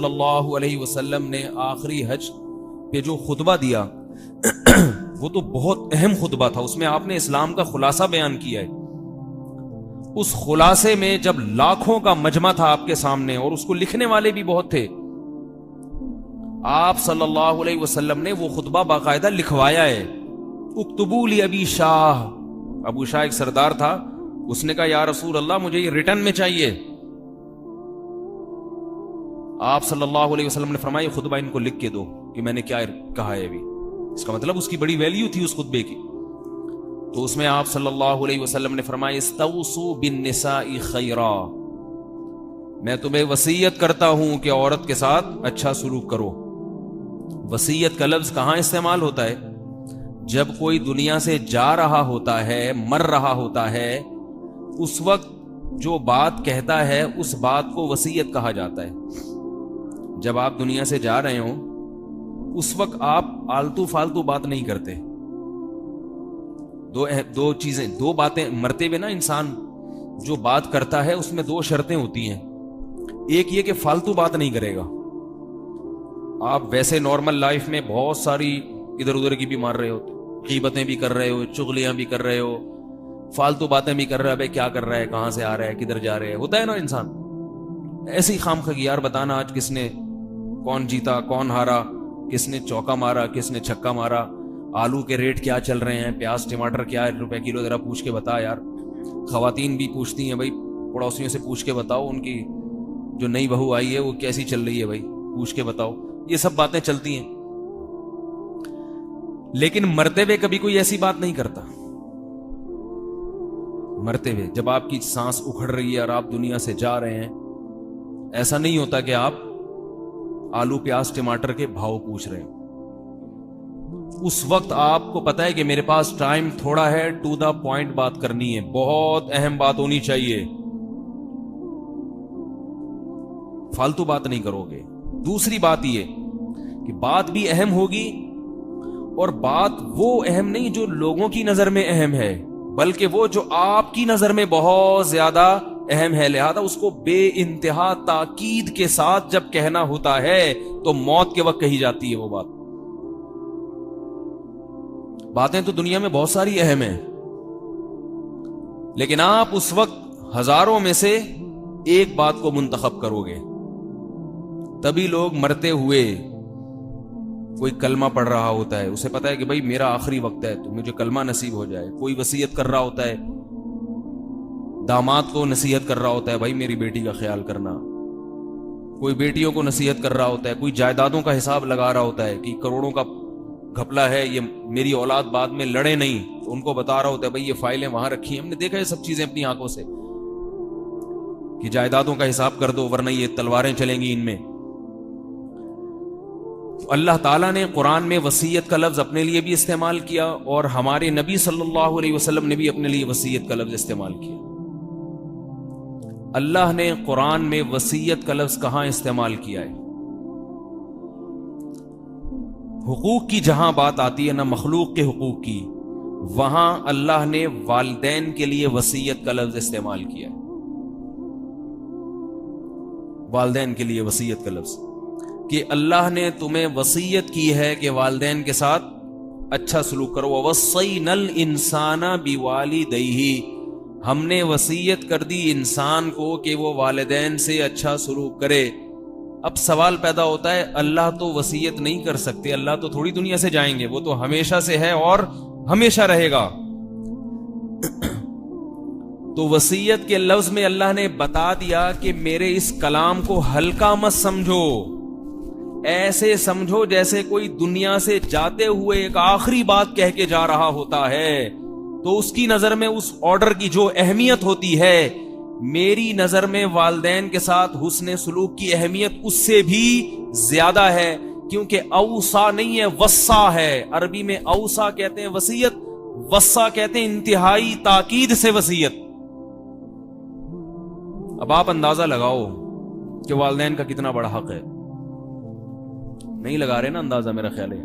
صلی اللہ علیہ وسلم نے آخری حج پہ جو خطبہ دیا وہ تو بہت اہم خطبہ تھا. اس میں آپ نے اسلام کا خلاصہ بیان کیا ہے. اس خلاصے میں جب لاکھوں کا مجمع تھا آپ کے سامنے اور اس کو لکھنے والے بھی بہت تھے, آپ صلی اللہ علیہ وسلم نے وہ خطبہ باقاعدہ لکھوایا ہے. اکتبوا لی ابی شاہ, ابو شاہ ایک سردار تھا, اس نے کہا یا رسول اللہ مجھے یہ ریٹن میں چاہیے. آپ صلی اللہ علیہ وسلم نے فرمایا یہ خطبہ ان کو لکھ کے دو کہ میں نے کیا کہا ہے ابھی. اس کا مطلب اس کی بڑی ویلیو تھی اس خطبے کی. تو اس میں آپ صلی اللہ علیہ وسلم نے فرمایا استوصوا بالنساء خیرا, میں تمہیں وصیت کرتا ہوں کہ عورت کے ساتھ اچھا سلوک کرو. وصیت کا لفظ کہاں استعمال ہوتا ہے؟ جب کوئی دنیا سے جا رہا ہوتا ہے, مر رہا ہوتا ہے, اس وقت جو بات کہتا ہے اس بات کو وصیت کہا جاتا ہے. جب آپ دنیا سے جا رہے ہوں اس وقت آپ آلتو فالتو بات نہیں کرتے. دو چیزیں, دو باتیں مرتے ہوئے نا انسان جو بات کرتا ہے اس میں دو شرطیں ہوتی ہیں. ایک یہ کہ فالتو بات نہیں کرے گا. آپ ویسے نارمل لائف میں بہت ساری ادھر ادھر کی بھی مار رہے ہو, غیبتیں بھی کر رہے ہو, چغلیاں بھی کر رہے ہو, فالتو باتیں بھی کر رہے ہو, بھائی کیا کر رہا ہے, کہاں سے آ رہا ہے, کدھر جا رہے ہیں, ہوتا ہے نا انسان. ایسے ہی خام خواہ یار بتانا آج کس نے کون جیتا کون ہارا, کس نے چوکا مارا کس نے چھکا مارا, آلو کے ریٹ کیا چل رہے ہیں, پیاز ٹماٹر کیا روپے کلو, ذرا پوچھ کے بتا یار. خواتین بھی پوچھتی ہیں بھائی پڑوسیوں سے پوچھ کے بتاؤ ان کی جو نئی بہو آئی ہے وہ کیسی چل رہی ہے, بھائی پوچھ کے بتاؤ. یہ سب باتیں چلتی ہیں, لیکن مرتے ہوئے کبھی کوئی ایسی بات نہیں کرتا. مرتے ہوئے جب آپ کی سانس اکھڑ رہی ہے اور آپ دنیا سے جا رہے ہیں, ایسا نہیں ہوتا کہ آپ آلو پیاز ٹماٹر کے بھاؤ پوچھ رہے ہیں. اس وقت آپ کو پتا ہے کہ میرے پاس ٹائم تھوڑا ہے, ٹو دا پوائنٹ بات کرنی ہے, بہت اہم بات ہونی چاہیے, فالتو بات نہیں کرو گے. دوسری بات یہ کہ بات بھی اہم ہوگی, اور بات وہ اہم نہیں جو لوگوں کی نظر میں اہم ہے, بلکہ وہ جو آپ کی نظر میں بہت زیادہ اہم ہے. لہذا اس کو بے انتہا تاکید کے ساتھ جب کہنا ہوتا ہے تو موت کے وقت کہی جاتی ہے وہ بات. باتیں تو دنیا میں بہت ساری اہم ہیں, لیکن آپ اس وقت ہزاروں میں سے ایک بات کو منتخب کرو گے. تبھی لوگ مرتے ہوئے, کوئی کلمہ پڑھ رہا ہوتا ہے, اسے پتا ہے کہ بھائی میرا آخری وقت ہے تو مجھے کلمہ نصیب ہو جائے. کوئی وصیت کر رہا ہوتا ہے, داماد کو نصیحت کر رہا ہوتا ہے بھائی میری بیٹی کا خیال کرنا. کوئی بیٹیوں کو نصیحت کر رہا ہوتا ہے, کوئی جائیدادوں کا حساب لگا رہا ہوتا ہے کہ کروڑوں کا گھپلا ہے, یہ میری اولاد بعد میں لڑے نہیں, تو ان کو بتا رہا ہوتا ہے بھائی یہ فائلیں وہاں رکھی ہیں. ہم نے دیکھا یہ سب چیزیں اپنی آنکھوں سے کہ جائیدادوں کا حساب کر دو ورنہ یہ تلواریں چلیں گی ان میں. اللہ تعالیٰ نے قرآن میں وصیت کا لفظ اپنے لیے بھی استعمال کیا, اور ہمارے نبی صلی اللہ علیہ وسلم نے بھی اپنے لیے وصیت کا لفظ استعمال کیا. اللہ نے قرآن میں وصیت کا لفظ کہاں استعمال کیا ہے؟ حقوق کی جہاں بات آتی ہے نا, مخلوق کے حقوق کی, وہاں اللہ نے والدین کے لیے وصیت کا لفظ استعمال کیا ہے. والدین کے لیے وصیت کا لفظ کہ اللہ نے تمہیں وصیت کی ہے کہ والدین کے ساتھ اچھا سلوک کرو. وَوَصَّيْنَا الْإِنسَانَ بِوَالِدَيْهِ, ہم نے وصیت کر دی انسان کو کہ وہ والدین سے اچھا سلوک کرے. اب سوال پیدا ہوتا ہے, اللہ تو وصیت نہیں کر سکتے, اللہ تو تھوڑی دنیا سے جائیں گے, وہ تو ہمیشہ سے ہے اور ہمیشہ رہے گا. تو وصیت کے لفظ میں اللہ نے بتا دیا کہ میرے اس کلام کو ہلکا مت سمجھو, ایسے سمجھو جیسے کوئی دنیا سے جاتے ہوئے ایک آخری بات کہہ کے جا رہا ہوتا ہے. تو اس کی نظر میں اس آرڈر کی جو اہمیت ہوتی ہے, میری نظر میں والدین کے ساتھ حسن سلوک کی اہمیت اس سے بھی زیادہ ہے, کیونکہ اوصا نہیں ہے وصا ہے. عربی میں اوصا کہتے ہیں وصیت, وصا کہتے ہیں انتہائی تاکید سے وصیت. اب آپ اندازہ لگاؤ کہ والدین کا کتنا بڑا حق ہے. نہیں لگا رہے نا اندازہ, میرا خیال ہے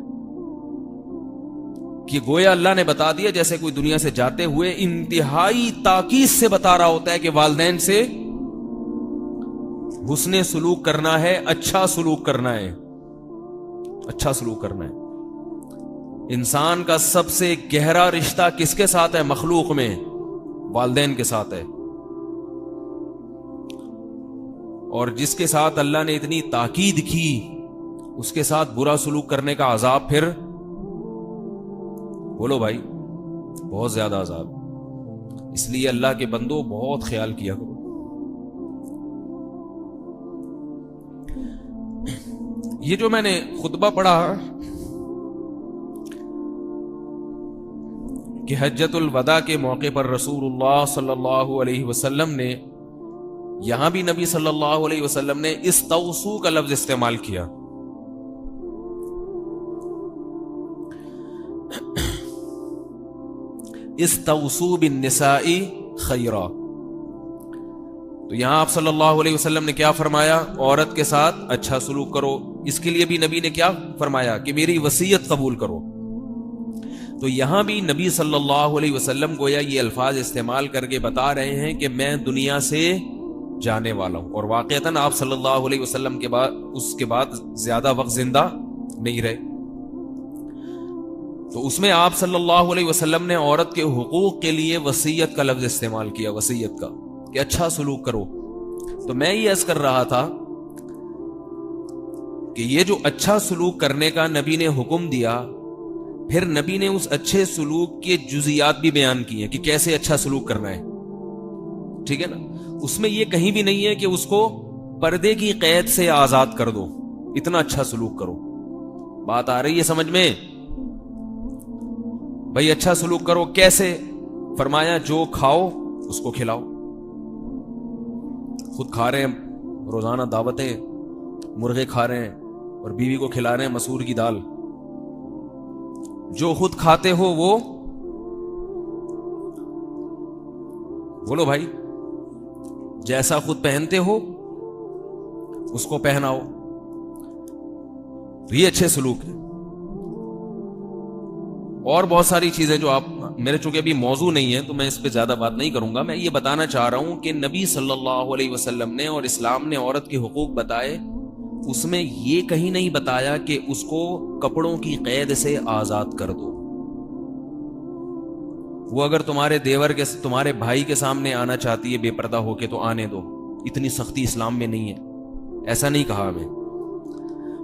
کہ گویا اللہ نے بتا دیا جیسے کوئی دنیا سے جاتے ہوئے انتہائی تاکید سے بتا رہا ہوتا ہے کہ والدین سے حسن سلوک کرنا ہے، اچھا سلوک کرنا ہے، اچھا سلوک کرنا ہے۔ انسان کا سب سے گہرا رشتہ کس کے ساتھ ہے مخلوق میں؟ والدین کے ساتھ ہے، اور جس کے ساتھ اللہ نے اتنی تاکید کی اس کے ساتھ برا سلوک کرنے کا عذاب، پھر بولو بھائی بہت زیادہ عذاب۔ اس لیے اللہ کے بندوں بہت خیال کیا کرو۔ یہ جو میں نے خطبہ پڑھا کہ حجۃ الوداع کے موقع پر رسول اللہ صلی اللہ علیہ وسلم نے، یہاں بھی نبی صلی اللہ علیہ وسلم نے استوصوا کا لفظ استعمال کیا۔ استوصوا بالنساء خیرا، تو یہاں آپ صلی اللہ علیہ وسلم نے کیا فرمایا؟ عورت کے ساتھ اچھا سلوک کرو۔ اس کے لیے بھی نبی نے کیا فرمایا کہ میری وصیت قبول کرو۔ تو یہاں بھی نبی صلی اللہ علیہ وسلم گویا یہ الفاظ استعمال کر کے بتا رہے ہیں کہ میں دنیا سے جانے والا ہوں، اور واقعتاً آپ صلی اللہ علیہ وسلم کے بعد اس کے بعد زیادہ وقت زندہ نہیں رہے۔ تو اس میں آپ صلی اللہ علیہ وسلم نے عورت کے حقوق کے لیے وصیت کا لفظ استعمال کیا، وصیت کا، کہ اچھا سلوک کرو۔ تو میں یہ عرض کر رہا تھا کہ یہ جو اچھا سلوک کرنے کا نبی نے حکم دیا، پھر نبی نے اس اچھے سلوک کے جزیات بھی بیان کیے کہ کیسے اچھا سلوک کرنا ہے، ٹھیک ہے نا؟ اس میں یہ کہیں بھی نہیں ہے کہ اس کو پردے کی قید سے آزاد کر دو، اتنا اچھا سلوک کرو۔ بات آ رہی ہے سمجھ میں؟ بھائی اچھا سلوک کرو کیسے؟ فرمایا جو کھاؤ اس کو کھلاؤ۔ خود کھا رہے ہیں روزانہ دعوتیں، مرغے کھا رہے ہیں اور بیوی کو کھلا رہے ہیں مسور کی دال۔ جو خود کھاتے ہو وہ بولو بھائی، جیسا خود پہنتے ہو اس کو پہناؤ، تو یہ اچھے سلوک ہے۔ اور بہت ساری چیزیں جو آپ، میرے چونکہ ابھی موضوع نہیں ہے تو میں اس پہ زیادہ بات نہیں کروں گا۔ میں یہ بتانا چاہ رہا ہوں کہ نبی صلی اللہ علیہ وسلم نے اور اسلام نے عورت کے حقوق بتائے، اس میں یہ کہیں نہیں بتایا کہ اس کو کپڑوں کی قید سے آزاد کر دو۔ وہ اگر تمہارے دیور کے، تمہارے بھائی کے سامنے آنا چاہتی ہے بے پردہ ہو کے تو آنے دو، اتنی سختی اسلام میں نہیں ہے، ایسا نہیں کہا ہمیں۔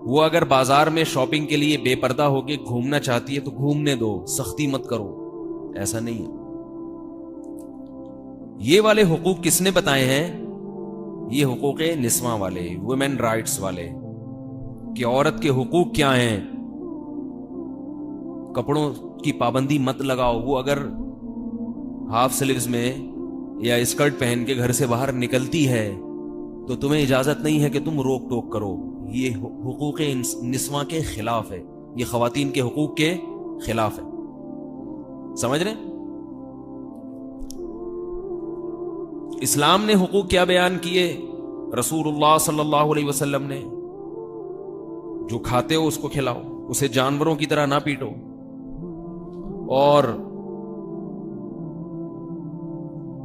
وہ اگر بازار میں شاپنگ کے لیے بے پردہ ہو کے گھومنا چاہتی ہے تو گھومنے دو، سختی مت کرو، ایسا نہیں ہے۔ یہ والے حقوق کس نے بتائے ہیں؟ یہ حقوق نسواں والے، ویمن رائٹس والے، کہ عورت کے حقوق کیا ہیں۔ کپڑوں کی پابندی مت لگاؤ۔ وہ اگر ہاف سلیوز میں یا اسکرٹ پہن کے گھر سے باہر نکلتی ہے تو تمہیں اجازت نہیں ہے کہ تم روک ٹوک کرو۔ یہ حقوق نسواں کے خلاف ہے، یہ خواتین کے حقوق کے خلاف ہے، سمجھ رہے؟ اسلام نے حقوق کیا بیان کیے؟ رسول اللہ صلی اللہ علیہ وسلم نے، جو کھاتے ہو اس کو کھلاؤ، اسے جانوروں کی طرح نہ پیٹو، اور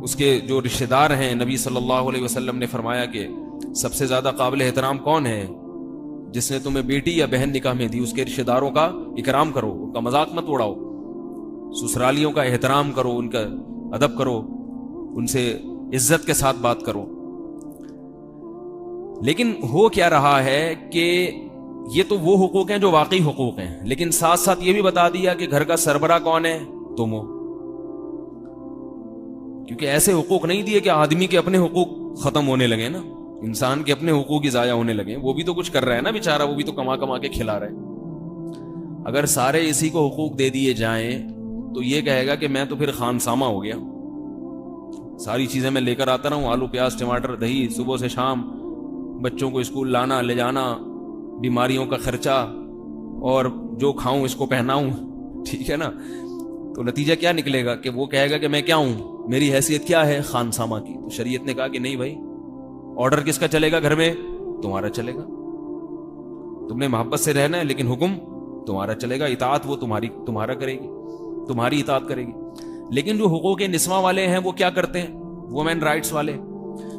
اس کے جو رشتہ دار ہیں، نبی صلی اللہ علیہ وسلم نے فرمایا کہ سب سے زیادہ قابل احترام کون ہے؟ جس نے تمہیں بیٹی یا بہن نکاح میں دی، اس کے رشتہ داروں کا اکرام کرو، ان کا مذاق مت اڑاؤ، سسرالیوں کا احترام کرو، ان کا ادب کرو، ان سے عزت کے ساتھ بات کرو۔ لیکن ہو کیا رہا ہے کہ یہ تو وہ حقوق ہیں جو واقعی حقوق ہیں، لیکن ساتھ ساتھ یہ بھی بتا دیا کہ گھر کا سربراہ کون ہے؟ تم ہو۔ کیونکہ ایسے حقوق نہیں دیے کہ آدمی کے اپنے حقوق ختم ہونے لگے نا، انسان کے اپنے حقوق ہی ضائع ہونے لگے۔ وہ بھی تو کچھ کر رہا ہے نا بیچارہ، وہ بھی تو کما کما کے کھلا رہا ہے۔ اگر سارے اسی کو حقوق دے دیے جائیں تو یہ کہے گا کہ میں تو پھر خانسامہ ہو گیا، ساری چیزیں میں لے کر آتا رہا ہوں، آلو پیاز ٹماٹر دہی، صبح سے شام بچوں کو اسکول لانا لے جانا، بیماریوں کا خرچہ، اور جو کھاؤں اس کو پہناؤں، ٹھیک ہے نا؟ تو نتیجہ کیا نکلے گا کہ وہ کہے گا کہ میں کیا ہوں، میری حیثیت کیا ہے؟ خانسامہ کی۔ تو شریعت نے کہا کہ نہیں بھائی، آرڈر کس کا چلے گا گھر میں؟ تمہارا چلے گا۔ تم نے محبت سے رہنا ہے لیکن حکم تمہارا چلے گا، اطاعت وہ تمہارا کرے گی، تمہاری اطاعت کرے گی۔ لیکن جو حقوق نسواں والے ہیں وہ کیا کرتے ہیں؟ وومن رائٹس والے،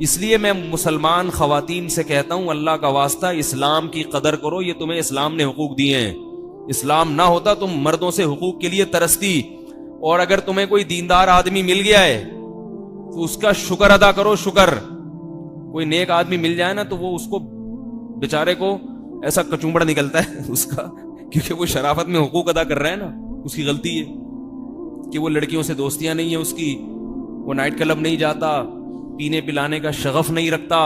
اس لیے میں مسلمان خواتین سے کہتا ہوں اللہ کا واسطہ اسلام کی قدر کرو، یہ تمہیں اسلام نے حقوق دیے ہیں. اسلام نہ ہوتا تم مردوں سے حقوق کے لیے ترستی. اور اگر تمہیں کوئی دیندار آدمی مل گیا ہے تو اس کا شکر ادا کرو. شکر کوئی نیک آدمی مل جائے نا تو وہ اس کو بیچارے کو ایسا کچومبڑ نکلتا ہے اس کا، کیونکہ وہ شرافت میں حقوق ادا کر رہا ہے نا. اس کی غلطی ہے کہ وہ لڑکیوں سے دوستیاں نہیں ہیں اس کی، وہ نائٹ کلب نہیں جاتا، پینے پلانے کا شغف نہیں رکھتا،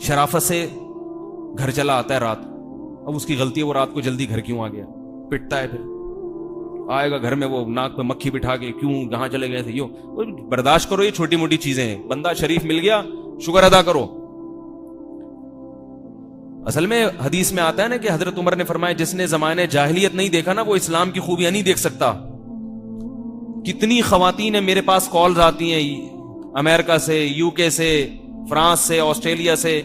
شرافت سے گھر چلا آتا ہے رات. اب اس کی غلطی ہے وہ رات کو جلدی گھر کیوں آ گیا، پٹتا ہے. پھر آئے گا گھر میں وہ ناک پہ مکھی بٹھا کے، کیوں کہاں چلے گئے تھے. برداشت کرو، یہ چھوٹی موٹی چیزیں ہیں. بندہ شریف مل گیا شکر ادا کرو. اصل میں حدیث میں آتا ہے نا کہ حضرت عمر نے فرمایا جس نے زمانے جاہلیت نہیں دیکھا نا وہ اسلام کی خوبیاں نہیں دیکھ سکتا. کتنی خواتین ہیں میرے پاس کالز آتی ہیں امریکہ سے، یو کے سے، فرانس سے، آسٹریلیا سے،